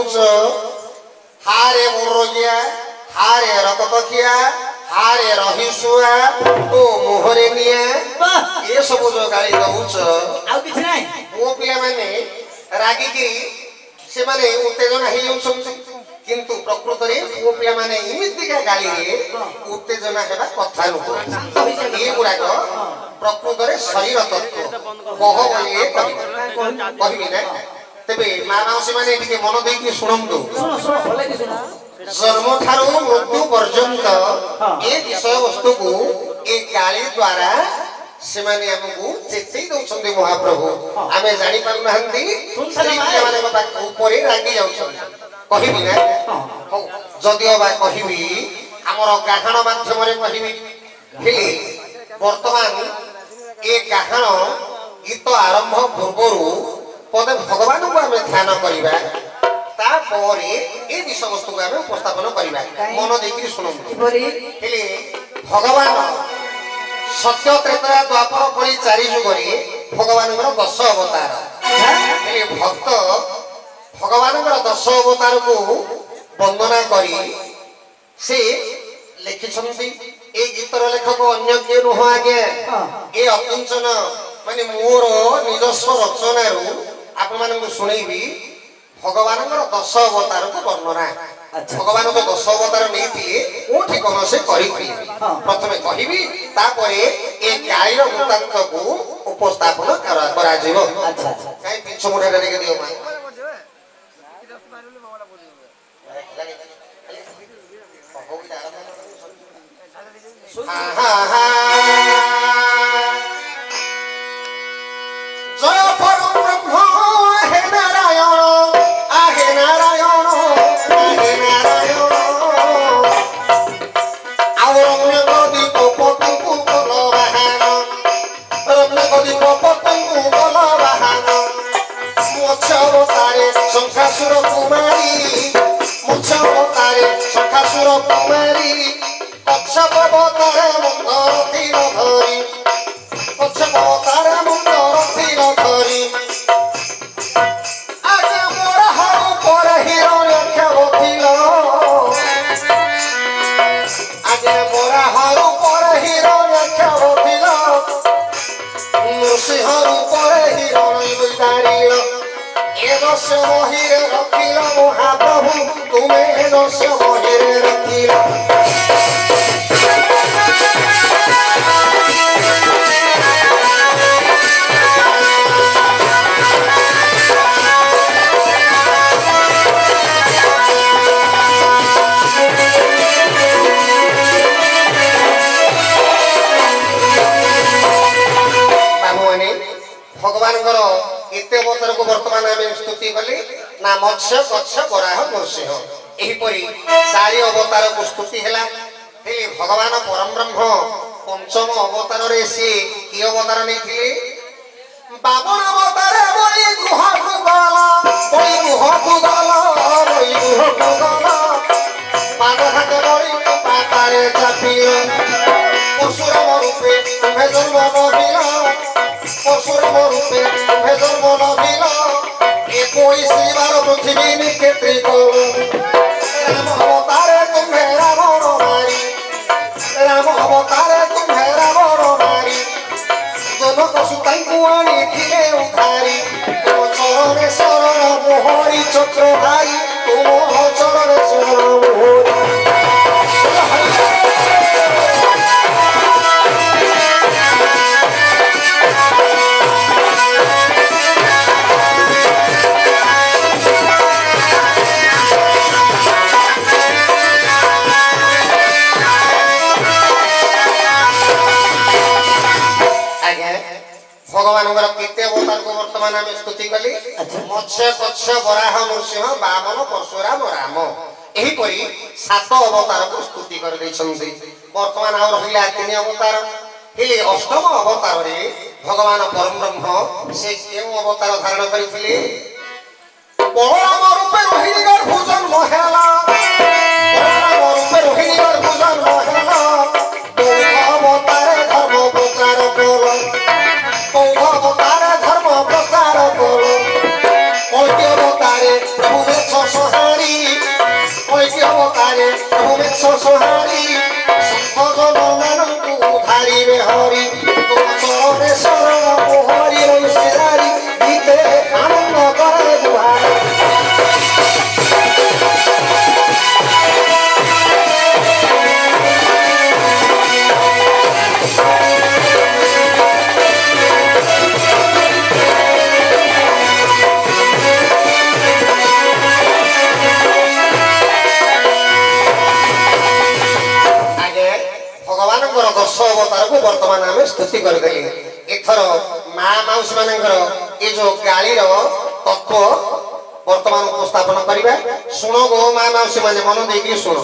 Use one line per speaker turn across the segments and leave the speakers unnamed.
कहूच हारे मुरोगिया हारे रकतखिया हारे रहीसुआ तो मुहरे निया ये सब जो गाली दउच
आउ किछ नाही
वो पिला माने रागी की से माने उत्तेजना हे जाउछंती किंतु प्रकृत रे वो पिला माने इमिति का गाली रे उत्तेजना हेबा कथा नु ये गुडा को प्रकृत रे शरीर तत्व कह बोले कहिबी ना तबे मानवसी माने टिके मन देई कि सुनंतु
सुनो सुनो भले कि सुनो
जन्म ठारू मृत्यु पर्यंत ए विषय वस्तु को एक गाली द्वारा से माने हमकु चेतई दउछंती महाप्रभु आमे जानि पारु नहंती माने बाबा ऊपर रागी जाउछंती कहिबी ना हो जदियो बा कहिबी हमर गाहण माध्यम रे कहिबी हेले वर्तमान ए गाहण गीत आरंभ पूर्वरु पदे भगवान को आमे ध्यान करिबा तापरे ए विषय वस्तु को आमे उपस्थापन करिबा मन देकी सुनंतु हेले भगवान सत्य त्रेता द्वापर कली चारि जुग रे भगवान 10 अवतार हेले भक्त भगवान 10 अवतार को वंदना करी से लिखिछंती ए गीतर लेखक अन्य के नुह आगे ए अकुंचन माने मोर निजस्व रचना रु आपण मानन सुनैबी भगवान 10 अवतार को वर्णना भगवान को 10 अवतार नहीं थिए ओठी कोन से करिथि प्रथमे कहिबी तापरे ए गाईर वृत्तांत को उपस्थापन करा जिवो अच्छा काई पिछु मुठा रे दियो मा हा हा जय परम ब्रह्म हे नारायण आहे नारायण आहे नारायण आवरम्य गदी पतंगु बलवाहन रम्य गदी पतंगु बलवाहन मोक्षवतारे शंखासुर कुमारी मोक्षवतारे शंखासुर कुमारी कच्छपवतारे मंदर तीर धरी कच्छपवतारे मंदर तीर धरी आगे मोर हाउ पर हिरण्य खेवथिल आगे मोर हाउ पर हिरण्य खेवथिल नृसिंह रूपर हिरण्य दारिल ए दश महिरे रखिल महाप्रभु तुमे ए दश महिरे रखिल भगवान एते अवतार को वर्तमान आम स्तुति कले ना मत्स्य कच्छ बराह नृसिंह एहीपरी चारि अवतार को स्तुति हैला हे भगवान परम ब्रह्म पंचम अवतार रे से की अवतार नै थिले बामन अवतार बळी गुहा गुगला बळी गुहा गुगला बळी गुहा गुगला पाद हाथ बळी पातारे चापिल परशुराम रूपे तुम्हें जन्म नबिला परशुराम रूपे तुम्हें जन्म नबिला 21 बार पृथ्वी निकेत्री करो राम अवतारे तुम्हें रावण मारी राम अवतारे तुम्हें रावण मारी जनक सुताई कुआणी थिले उखारी तुम चरणे शरण मोहरी चक्र भाई तुम चरणे शरण मोहरी भगवान केते अवतार को वर्तमान आम स्तुति कली मत्स्य कच्छ बराह नृसिंह बामन परशुराम राम एहीपरी 7 अवतार को स्तुति कर दैछन्ति वर्तमान आ रहिला 3 अवतार हेले अष्टम अवतार रे भगवान परम ब्रह्म से केउ अवतार धारण करिथिले बलराम रूपे रोहिणी गर्भजन महेला बलराम रूपे रोहिणी गर्भजन महेला अवतार धर्म प्रचार करो अवतारे धर्म प्रचार करो अवतारे प्रभु ଅବତାରେ ଭୂମି ସଂହାରୀ ଶଙ୍ଖ ଜନମାନଙ୍କୁ ଧାରିବେ ହରି ତୋରେ ଶରଣ ମୋହରି ଋଷିଧାରୀ ଭିତରେ ଆନନ୍ଦ କରେ ଗୁହାରି ଭଗବାନଙ୍କର 10 ଅବତାରକୁ ବର୍ତ୍ତମାନ ଆମେ ସ୍ତୁତି କରିଦେଲି। ଏଥର ମା ମାଉସୀ ମାନଙ୍କର ଏ ଯୋଉ ଗାଳିର ତତ୍ତ୍ୱ ବର୍ତ୍ତମାନ ଉପସ୍ଥାପନ କରିବା। ଶୁଣ ଗୋ ମା ମାଉସୀ ମାନେ ମନ ଦେଇକି ଶୁଣ।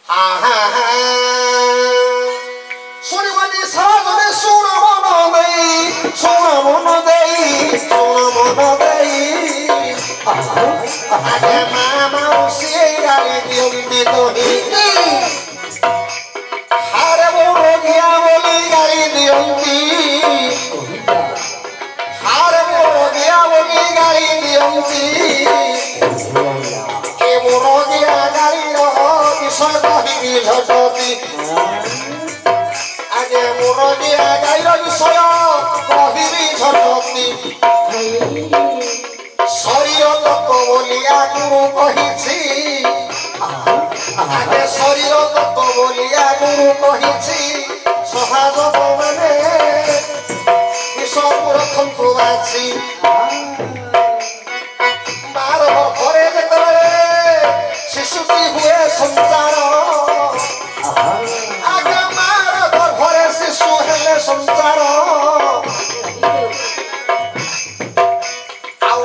ହା ହା ହା ଶୁଣିବନି ସହଜରେ ଶୁଣ ମନ ଦେଇ ଶୁଣ ମନ ଦେଇ ଶୁଣ ମନ ଦେଇ ଆଗେ ମା ମାଉସୀ ଗାଳି ଦିଅନ୍ତି ତୋହିକି ହାରେ ମୋରଗିଆ ବୋଲି ଗାଳି ଦିଅନ୍ତି ହାରେ ମୋରଗିଆ ବୋଲି ଗାଳି ଦିଅନ୍ତି ଏ ମୋରଗିଆ ଗାଳିର ବିଷୟ କହିବି ଝଟତି ଆଗେ ମୋରଗିଆ ଗାଳିର ବିଷୟ କହିବି ଝଟତି ଶରୀର ତତ୍ତ୍ୱ ବୋଲି ଆଗରୁ କହିଛି ଆଗେ ଶରୀର ତତ୍ତ୍ୱ ବୋଲି ଆଗରୁ କହିଛି ସହାଜକ ମାନେ ବିଷକୁ ରଖନ୍ତୁ ବାଛି ମାର ଗର୍ଭରେ ଯେତେବେଳେ ଶିଶୁଟି ହୁଏ ସଞ୍ଚାର ଆଗେ ମାର ଗର୍ଭରେ ଶିଶୁ ହେଲେ ସଞ୍ଚାର ଆଉ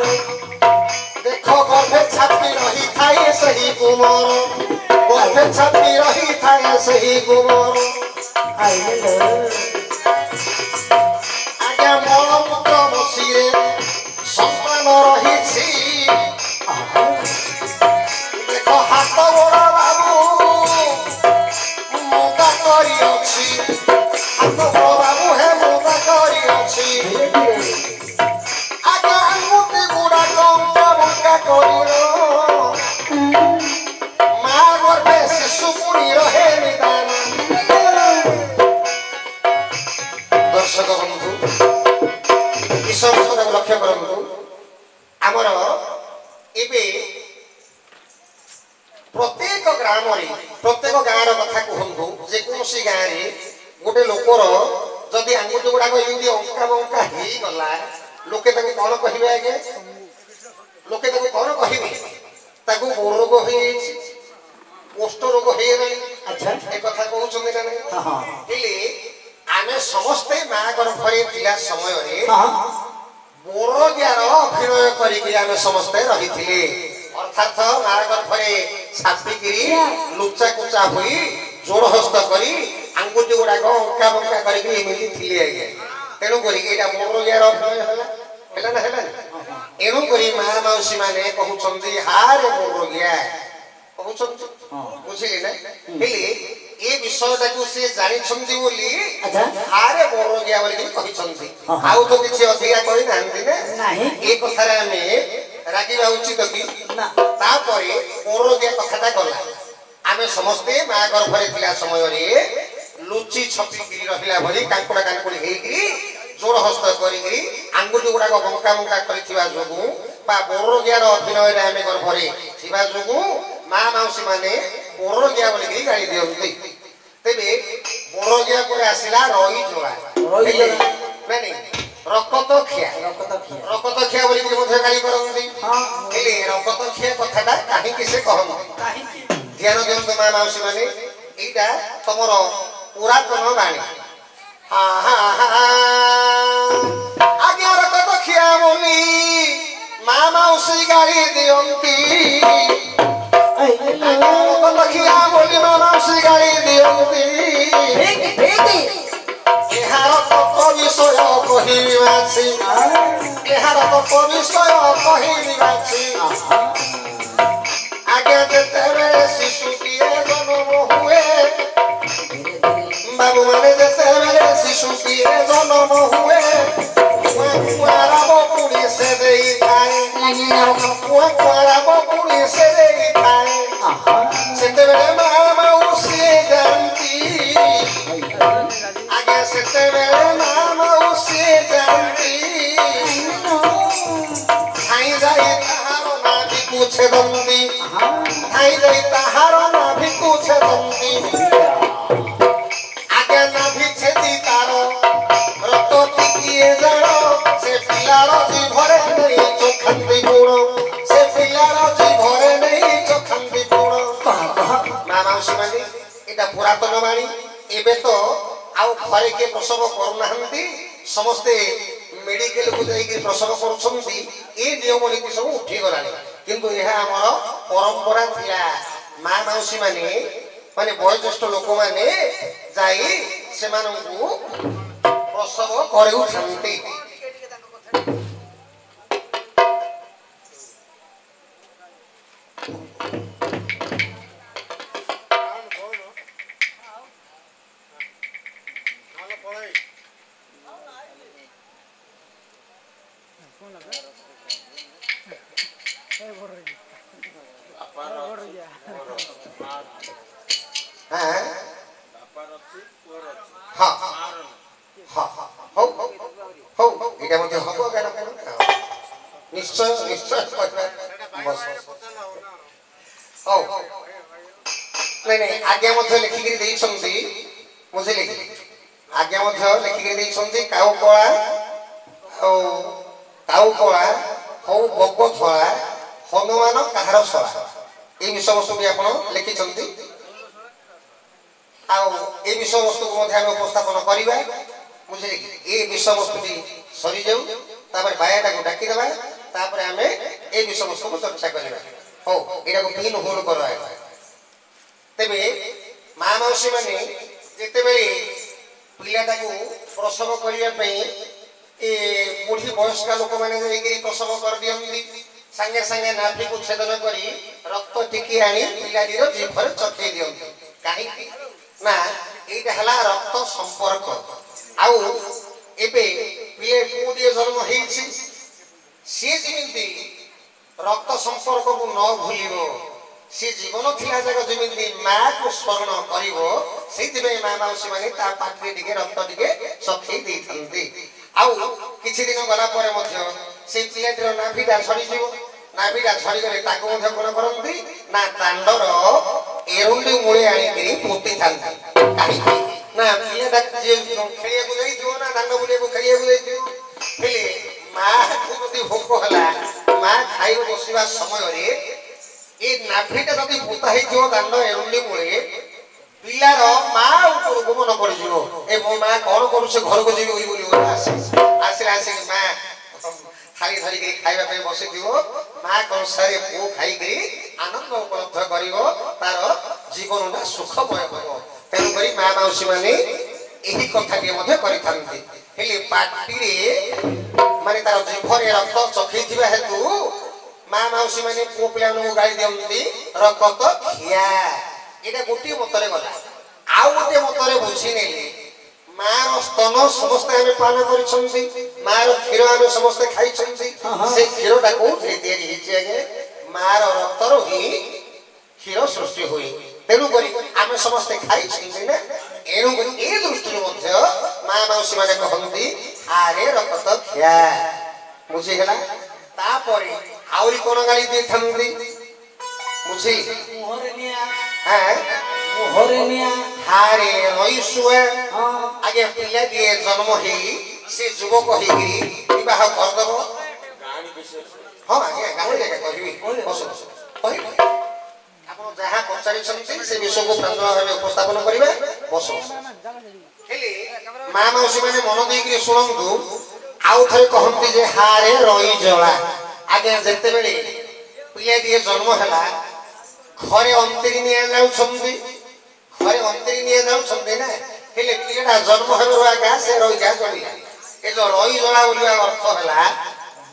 ଦେଖ ଗର୍ଭେ ଛାପି ରହିଥାଏ ସେହି କୁମର ଗର୍ଭେ ଛାପି ରହିଥାଏ ସେହି କୁମର ଆଜ୍ଞା ମଳମୂତ୍ର ମସିରେ ସନ୍ତାନ ରହିଛି ଦେଖ ହାତ ଗୋଡ଼ ବାବୁ ମୁଦା କରିଅଛି ହାତ ଗୋଡ଼ ବାବୁ ହେ ମୁଦା କରିଅଛି ଆଜ୍ଞା ଆଙ୍ଗୁଠି ଗୁଡ଼ାକ ଅଙ୍କା ବଙ୍କା କରିର ମା ଗର୍ଭେ ଶିଶୁ ପୁଣି ରହେ ନିଦାନ ଦର୍ଶକ ବନ୍ଧୁ ବିଷୟକୁ ଲକ୍ଷ୍ୟ କରନ୍ତୁ ଆମର ଏବେ ପ୍ରତ୍ୟେକ ଗ୍ରାମରେ ପ୍ରତ୍ୟେକ ଗାଁର କଥା କୁହନ୍ତୁ ଯେକୌଣସି ଗାଁରେ ଗୋଟେ ଲୋକର ଯଦି ଆଙ୍ଗୁଠି ଗୁଡ଼ାକ ଏମିତି ଅଙ୍କା ବଙ୍କା ହେଇଗଲା ଲୋକେ ତାକୁ କଣ କହିବେ ଆଜ୍ଞା ଲୋକେ ତାକୁ କଣ କହିବେ ତାକୁ ବୋର ରୋଗ ହେଇଯାଇଛି କୋଷ୍ଠ ରୋଗ ହେଇଗଲାଣି ଏ କଥା କହୁଛନ୍ତି ନା ନାହିଁ ହେଲେ ଆମେ ସମସ୍ତେ ମା ଗର୍ଭରେ ଥିଲା ସମୟରେ ବୋରଜ୍ଞାର ଅଭିନୟ କରିକି ଆମେ ସମସ୍ତେ ରହିଥିଲେ ଅର୍ଥାତ୍ ମା ଗର୍ଭରେ ଛାପିକିରି ଲୁଚା କୁଚା ହୋଇ ଯୋଡ଼ ହସ୍ତ କରି ଆଙ୍ଗୁଠି ଗୁଡ଼ାକ ଅଙ୍କା ବଙ୍କା କରିକି ଏମିତି ଥିଲେ ଆଜ୍ଞା ତେଣୁ କରିକି ଏଇଟା ବୋରଜ୍ଞାର ଅଭିନୟ ହେଲା ହେଲା ନା ହେଲାନି ଏଣୁ କରି ମା ମାଉସୀ ମାନେ କହୁଛନ୍ତି ହାରେ ବୋରଜ୍ଞା କହୁଛନ୍ତି ବୁଝିଲେ ନା ହେଲେ ଏ ବିଷୟଟାକୁ ସେ ଜାଣିଛନ୍ତି ବୋଲି ହାରେ ବୋରଜ୍ଞା ବୋଲି କହିଛନ୍ତି ଆଉ ତ କିଛି ଅଧିକା କହିନାହାନ୍ତି ନା ଏ କଥାରେ ଆମେ ରାଗିବା ଉଚିତ କି ତାପରେ ବୋରଜ୍ଞା କଥାଟା ଗଲା ଆମେ ସମସ୍ତେ ମା ଗର୍ଭରେ ଥିଲା ସମୟରେ ଲୁଚି ଛପିକିରି ରହିଲା ଭଳି କାଙ୍କୁଡ଼ା କାଙ୍କୁଡ଼ି ହେଇକିରି ଯୋଡ଼ ହସ୍ତ କରିକିରି ଆଙ୍ଗୁଠି ଗୁଡ଼ାକ ବଙ୍କା ବଙ୍କା କରିଥିବା ଯୋଗୁଁ ବା ବୋରଜ୍ଞାର ଅଭିନୟରେ ଆମେ ଗର୍ଭରେ ଥିବା ଯୋଗୁଁ ମା ମାଉସୀ ମାନେ ବୋରଜ୍ଞା ବୋଲିକି ଗାଳି ଦିଅନ୍ତି ତେବେ ବୋରଜ୍ଞା ପରେ ଆସିଲା ରଇ ଜୋଳା ନାଇଁ ରକତ ଖିଆ ବୋଲିକି ମଧ୍ୟ ଗାଳି କରନ୍ତି ହେଲେ ରକତ ଖିଆ କଥାଟା କାହିଁକି ସେ କହନ୍ତି ଧ୍ୟାନ ଦିଅନ୍ତୁ ମା ମାଉସୀ ମାନେ ଏଇଟା ତମର ପୁରାତନ ବାଣୀ ଆଜ୍ଞା ରକତ ଖିଆ ବୋଲି ମା ମାଉସୀ ଗାଳି ଦିଅନ୍ତି ଖିଆ ବୋଲି ମା ମାଉସୀ ଗାଳି ଦିଅନ୍ତି ଏହାର ତତ୍ତ୍ୱ ବିଷୟ କହିବି ବାଛି ଏହାର ତତ୍ତ୍ୱ ବିଷୟ କହିବି ବାଛି ଆଜ୍ଞା ଯେତେବେଳେ ଶିଶୁଟିଏ ଜନ୍ମ ହୁଏ ବାବୁ ମାନେ ଯେତେବେଳେ ଶିଶୁଟିଏ ଜନ୍ମ ହୁଏ କୁଆରାବ ପୁଣି ସେ ଦେଇଥାଏ କୁଆରାବ ପୁଣି ସେ ଦେଇଥାଏ ସେ ନାଭିକୁ ଛେଦନ୍ତି ଧାଇ ଯାଇ ତାହାର ନାଭିକୁ ଛେଦନ୍ତି ଆଗେ ନାଭି ଛେଦି ତାର ରକ୍ତ ଟିକିଏ ଜଳ ସେ ପିଲାର ଜିଭରେ ନେଇ ଚୋଖାନ୍ତି ଗୁଣ ସେ ପିଲାର ଜିଭରେ ନେଇ ଚୋଖାନ୍ତି ଗୁଣ ମା ମାଉସୀ ମାନେ এটা পুরাতন বাণী এবে তো আউ ঘরে কে প্রসব করুনাহান্তি সমস্তে মেডিকেল কু যাই প্রসব করুছন্তি এই নিয়ম নীতি সব উঠি গলানি কিন্তু এহা আমার পরম্পরা থিলা মা মাউসী মানে মানে বয়োজ্যেষ্ঠ লোক মানে যাই সেমানଙ୍କୁ প্রসব করেউছন্তি নিশ্চয় নিশ্চয় আজ্ঞা মধ্যে লেখিকি ଦେଇଛନ୍ତି বুঝিলে কি আজ্ঞা মধ্যে লেখিকি ଦେଇଛନ୍ତି কাউ কলা হও বগ ছড়া হনুমান কাহার ছড়া এই বিষয়বস্তু বি আপন লেখিଛନ୍ତି ଆଉ এই বিষয়বস্তুକୁ ମଧ୍ୟ ଆମେ ଉପସ୍ଥାପନ କରିବା ବୁଝିଲେ କି এই বিষয়বস্তুটি ସରିଯାଉ ତାପରେ ବାୟାଟାକୁ ଡାକିଦେବା ତାପରେ ଆମେ এই বিষয়বস্তুକୁ ଚର୍ଚ୍ଚା କରିବା ହଉ ଏଟାକୁ ପିନ୍ ହୋଲ୍ଡ କର ତେବେ ମା ମାଉସୀ ମାନେ ଯେତେବେଳେ ପିଲାଟାକୁ ପ୍ରସବ କରିବା ପାଇଁ ଏ ବୁଢ଼ୀ ବୟସ୍କ ଲୋକମାନେ ଯାଇକରି ପ୍ରସବ କରିଦିଅନ୍ତି ସାଙ୍ଗେ ସାଙ୍ଗେ ନାଭିକୁ ଛେଦନ କରି ରକ୍ତ ଟିକି ଆଣି ପିଲାଟିର ଜିଭରେ ଚଖେଇ ଦିଅନ୍ତି କାହିଁକି ନା এইটা হলা রক্ত সম্পর্ক আউ এবে পিলে পুটিয়ে জন্ম হয়েছি সে যেমিতি রক্ত সম্পর্কକୁ ন ভুলিব সে জীবন থিলা জায়গা যেমিতি মাকে স্মরণ করিব সেইথিপাই মা মাউসী মানে তা পাখরে টিকে রক্ত টিকে চখেই ଦେଇଥାନ୍ତି আউ কিছু দিন গলা পরে মধ্য সেই পিলাটির নাভিটা ঝড়িଯିବ নাভিটা ঝড়িগলে তাকে মধ্য কোন করନ୍ତି না দাଣ୍ଡର এরুন্ডি মূলে আনিকি পোতি থাନ୍ତି কাহিকি না পিলাটা যে খেলিବାକୁ ଯାଇଥିବ ନା ଦାଣ୍ଡ ବୁଲିବାକୁ ଖେଳିବାକୁ ଯାଇଥିବ ହେଲେ ମାକୁ ଯଦି ଭୋକ ହେଲା ମା ଖାଇବା ବସିବା ସମୟରେ ଏ ନାଭିଟା ଯଦି ପୋତା ହେଇଥିବ ଦାଣ୍ଡ ଏରୁଣ୍ଡି ମୂଳେ ପିଲାର ମା ଉପରକୁ ମନ ପଡ଼ିଯିବ ଏ ମୋ ମା କଣ କରୁছে ଘରକୁ ଯିବି ବୋଲି ଆସିଲା ଆସିକି ମା থালি ধরিকি খাইবা ପାଇଁ বসিଥିବ মা କଂସାରେ ପୁଅ ଖାଇକି ଆନନ୍ଦ ଉପଲବ୍ଧ କରିବ ତାର ଜୀବନଟା ସୁଖମୟ ହେବ ତେଣୁ କରି ମା ମାଉସୀ ମାନେ ଏହି କଥାଟି ମଧ୍ୟ କରିଥାନ୍ତି ହେଲେ ପାଟିରେ ମାନେ ତାର ଜିଭରେ ରକ୍ତ ଚଖେଇଥିବା ହେତୁ ମା ମାଉସୀ ମାନେ ପୁଅ ପିଲାମାନଙ୍କୁ ଗାଳି ଦିଅନ୍ତି ରକ୍ତ ଖିଆ ଏଇଟା ଗୋଟିଏ ମତରେ ଗଲା ଆଉ ଗୋଟିଏ ମତରେ ବୁଝି ନେଲେ ମାର ସ୍ତନ ସମସ୍ତେ ଆମେ ପାନ କରିଛନ୍ତି ମାର କ୍ଷୀର ଆମେ ସମସ୍ତେ ଖାଇଛନ୍ତି ସେ କ୍ଷୀରଟା କୋଉଥିରେ ତିଆରି ହେଇଛି ଆଜ୍ଞା ମାର ରକ୍ତରୁ ହିଁ କ୍ଷୀର ସୃଷ୍ଟି ହୁଏ ତେଣୁ କରି ଆମେ ସମସ୍ତେ ଖାଇଛନ୍ତି ନା ଏଣୁ ଏ ଦୃଷ୍ଟିରୁ ମଧ୍ୟ ମା ମାଉସୀ ମାନେ କହନ୍ତି ଆରେ ରକ୍ତ ଖିଆ ବୁଝିଗଲା ତାପରେ ଆହୁରି କଣ ଗାଳି ଦେଇଥାନ୍ତି ବୁଝି হারে রইসুয়া আগে পিলা দিয়ে জন্ম হই সে যুবক হইগি বিবাহ করদব হ্যাঁ আগে গাড়ি জায়গা কহিবি বস বস কহিবি আপন যাহা পচারিছন্তি সে বিষয়କୁ প্রাঞ্জল ভাবে উপস্থাপন করিবে বস হেলে মা মাউসী মানে মন দেইকি শুনন্তু আউ থরে কহନ୍ତି যে হারে রই জলা আগে যেতেবেলে পিলা দিয়ে জন্ম হেলা ঘরে অন্তরি নিয়ে যাউছন্তি ঘরে অন্তরি নিয়ে যাউছন্তি না হেলে পিলাটা জন্ম হেবার আগে সে রই যা জড়িলা এ যে রই জলা বলিবা অর্থ হেলা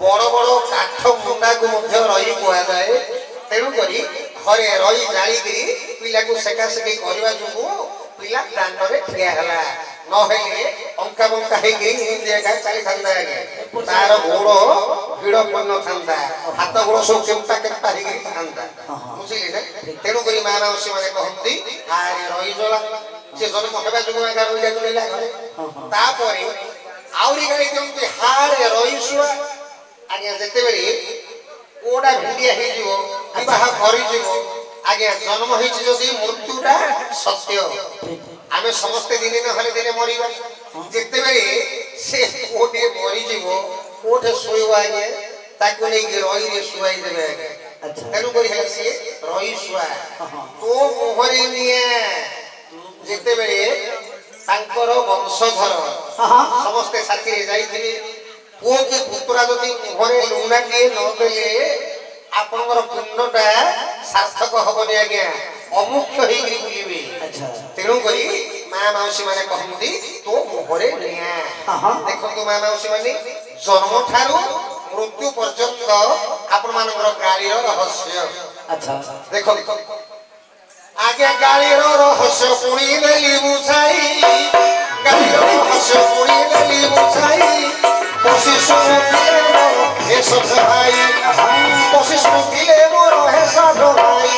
বড় বড় কাঠ মুন্ডাକୁ ମଧ୍ୟ রই କୁହା যায় তেଣু করি ঘরে রই জালিকি পিলাକୁ সেকা সেকি କରିବା যোগু পিলা দাণ্ডরে ঠিয়া হেলা নহলে অঙ্কা বঙ্কা ହେଇକି ଏମିତି ଏକା ଚାଲିଥାନ୍ତା ଆଜ୍ଞା ତାର ଗୋଡ଼ ଭିଡ଼ ପଡ଼ିନଥାନ୍ତା ହାତ ଗୋଡ଼ ସବୁ କେମ୍ପା କେମ୍ପା ହେଇକି ଥାନ୍ତା ବୁଝିଲେ ନା ତେଣୁ କରି ମା ମାଉସୀ ମାନେ କହନ୍ତି ଆରେ ରହିଜଳା ସେ ଜନ୍ମ ହେବା ଯୋଗୁଁ ଏକା ରହିଲା ଜଳିଲା ଘରେ ତାପରେ ଆହୁରି ଗାଳି ଦିଅନ୍ତି ହାରେ ରହିଶୁଆ ଆଜ୍ଞା ଯେତେବେଳେ ओडा भिडिया हे जीवो विवाह करि जीवो आगे जन्म हेछि जदि मृत्युटा सत्य आमे समस्त दिने न हले दिने मरिबा जेते बेले से ओडे मरि जीवो ओठे सोइबा आगे ताको नै रही रे सुवाई देबे आगे अच्छा तेनु करि हेला से रही सुवा तो मोहरे निया जेते बेले तांकर वंशधर समस्त साथी रे जाईथिले ओ के पुत्रा जदि मोहरे लुना के न देले आपनकर पुण्यटा सार्थक हबनी आज्ञा अमुख्य हेई बुलिबे अच्छा तेनु करी मां माउसी माने कहंती तो मोहरे निया देखो तो मां माउसी माने जन्म थारु मृत्यु पर्यंत आपण मानकर गाळीर रहस्य अच्छा देखो आगे गाळीर रहस्य पुणी देली बुझाई गाळीर रहस्य पुणी देली बुझाई कोशिश दिले मोर हे सब भाई कोशिश दिले मोर हे सब भाई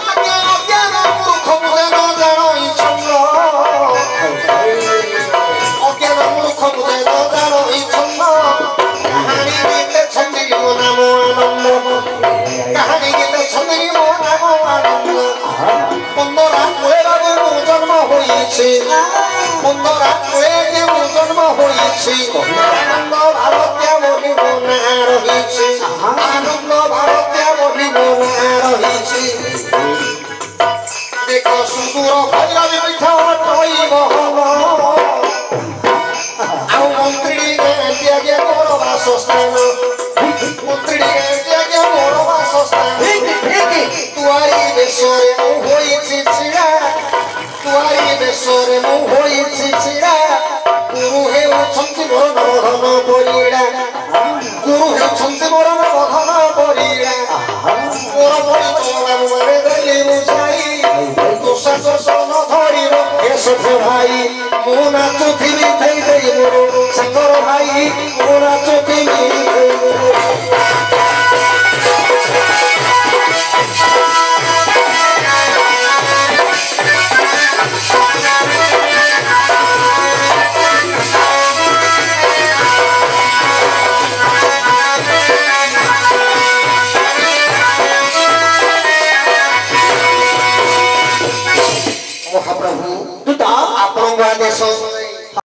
आगे अज्ञान मूर्ख मुझे न जानो इच्छा अज्ञान मूर्ख मुझे न जानो इच्छा कहानी गीते छंदी मो नाम आनंद कहानी गीते छंदी मो नाम आनंद बंदरा कुएरा मो जन्म होइछि बंदरा कुएगे मो जन्म होइछि आनंद भारतीय बोली मो ना रहिछि आनंद भारतीय बोली मो ना रहिछि देखो सुदूर भैरवी पीठ टई बहन आउ मंत्री दिया मोर वासस्थान मंत्री दिया मोर वासस्थान तुआरी बेसरे मु होइछि छिड़ा तुआरी बेसरे मु होइछि छिड़ा गुरु हे छंति मोर नवघन परिड़ा गुरु हे छंति मोर नवघन परिड़ा मोर परि तोला मारे देली बुझाई दोसा दर्शन धरिब हे सख भाई मो नाचुथिबि थई देई मोर संगर भाई मो नाचुथिबि